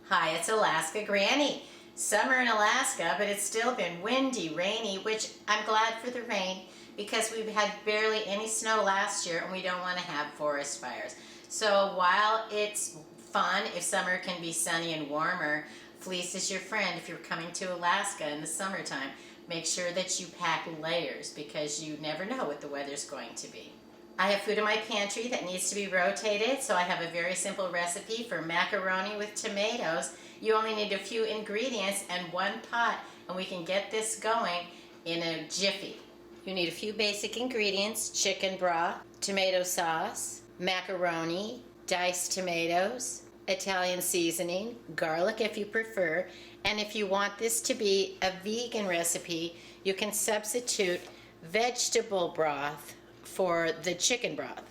Hi, it's Alaska Granny. Summer in Alaska, but it's still been windy, rainy, which I'm glad for the rain because we've had barely any snow last year and we don't want to have forest fires. So while it's fun if summer can be sunny and warmer, fleece is your friend if you're coming to Alaska in the summertime. Make sure that you pack layers because you never know what the weather's going to be. I have food in my pantry that needs to be rotated, so I have a very simple recipe for macaroni with tomatoes. You only need a few ingredients and one pot, and we can get this going in a jiffy. You need a few basic ingredients: chicken broth, tomato sauce, macaroni, diced tomatoes, Italian seasoning, garlic if you prefer, and if you want this to be a vegan recipe, you can substitute vegetable broth for the chicken broth.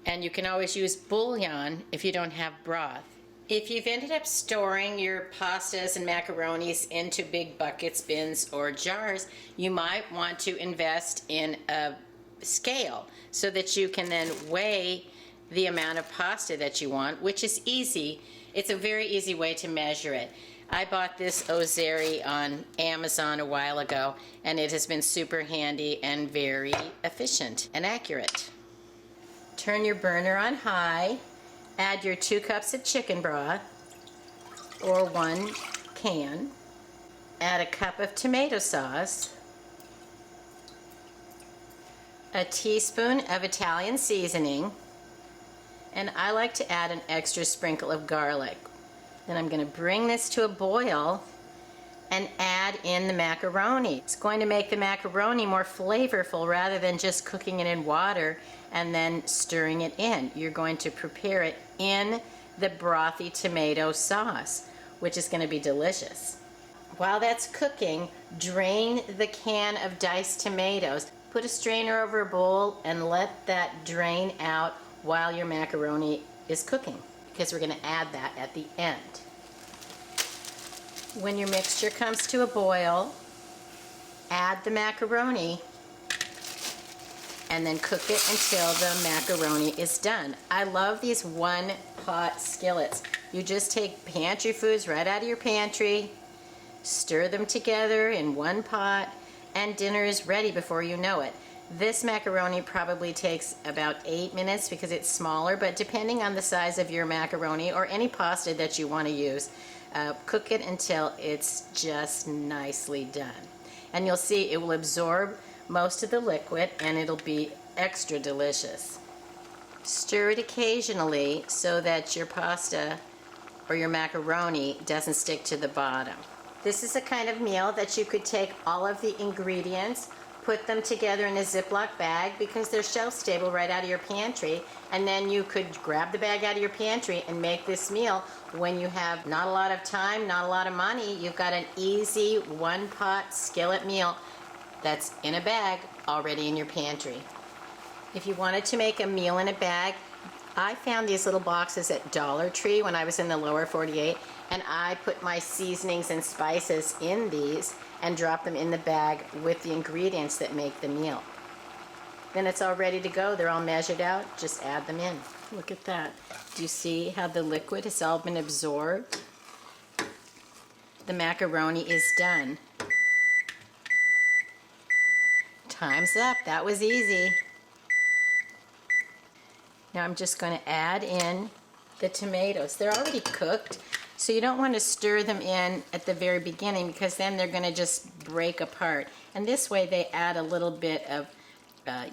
And you can always use bouillon if you don't have broth. If you've ended up storing your pastas and macaronis into big buckets, bins, or jars, you might want to invest in a scale so that you can then weigh the amount of pasta that you want, which is easy. It's a very easy way to measure it. I bought this Ozeri on Amazon a while ago, and it has been super handy and very efficient and accurate. Turn your burner on high, add your 2 cups of chicken broth, or 1 can, add a cup of tomato sauce, a teaspoon of Italian seasoning, and I like to add an extra sprinkle of garlic. Then I'm going to bring this to a boil and add in the macaroni. It's going to make the macaroni more flavorful rather than just cooking it in water and then stirring it in. You're going to prepare it in the brothy tomato sauce, which is going to be delicious. While that's cooking, drain the can of diced tomatoes. Put a strainer over a bowl and let that drain out while your macaroni is cooking, because we're going to add that at the end. When your mixture comes to a boil, add the macaroni and then cook it until the macaroni is done. I love these one-pot skillets. You just take pantry foods right out of your pantry, stir them together in one pot, and dinner is ready before you know it. This macaroni probably takes about 8 minutes because it's smaller, but depending on the size of your macaroni or any pasta that you want to use, cook it until it's just nicely done. And you'll see it will absorb most of the liquid and it'll be extra delicious. Stir it occasionally so that your pasta or your macaroni doesn't stick to the bottom. This is a kind of meal that you could take all of the ingredients, put them together in a Ziploc bag because they're shelf stable right out of your pantry, and then you could grab the bag out of your pantry and make this meal when you have not a lot of time, not a lot of money. You've got an easy one-pot skillet meal that's in a bag already in your pantry. If you wanted to make a meal in a bag, I found these little boxes at Dollar Tree when I was in the lower 48, and I put my seasonings and spices in these and drop them in the bag with the ingredients that make the meal. Then it's all ready to go. They're all measured out. Just add them in. Look at that. Do you see how the liquid has all been absorbed? The macaroni is done. Time's up. That was easy. Now I'm just going to add in the tomatoes. They're already cooked, so you don't want to stir them in at the very beginning because then they're going to just break apart. And this way they add a little bit of,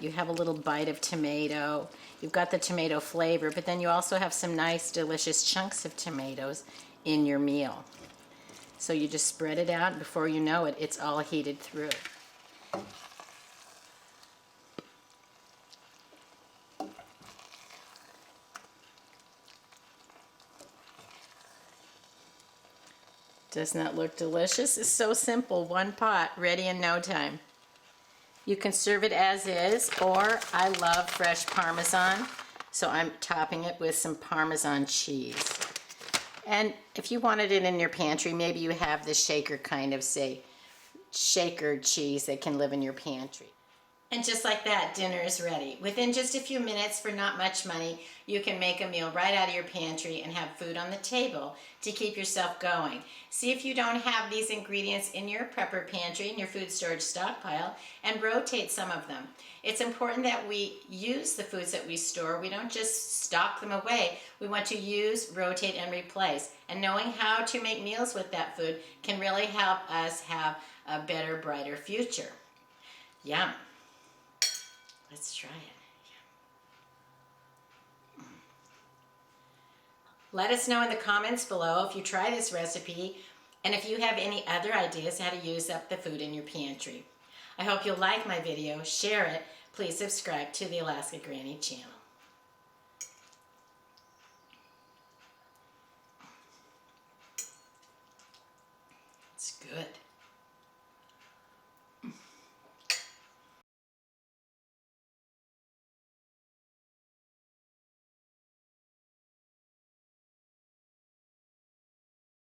you have a little bite of tomato. You've got the tomato flavor, but then you also have some nice delicious chunks of tomatoes in your meal. So you just spread it out, and before you know it, it's all heated through. Doesn't that look delicious? It's so simple. One pot, ready in no time. You can serve it as is, or I love fresh Parmesan, so I'm topping it with some Parmesan cheese. And if you wanted it in your pantry, maybe you have the shaker kind of, say, shaker cheese that can live in your pantry. And just like that, dinner is ready. Within just a few minutes, for not much money, you can make a meal right out of your pantry and have food on the table to keep yourself going. See if you don't have these ingredients in your prepper pantry, in your food storage stockpile, and rotate some of them. It's important that we use the foods that we store. We don't just stock them away. We want to use, rotate, and replace. And knowing how to make meals with that food can really help us have a better, brighter future. Yum. Let's try it. Let us know in the comments below if you try this recipe and if you have any other ideas how to use up the food in your pantry. I hope you'll like my video, share it. Please subscribe to the Alaska Granny channel.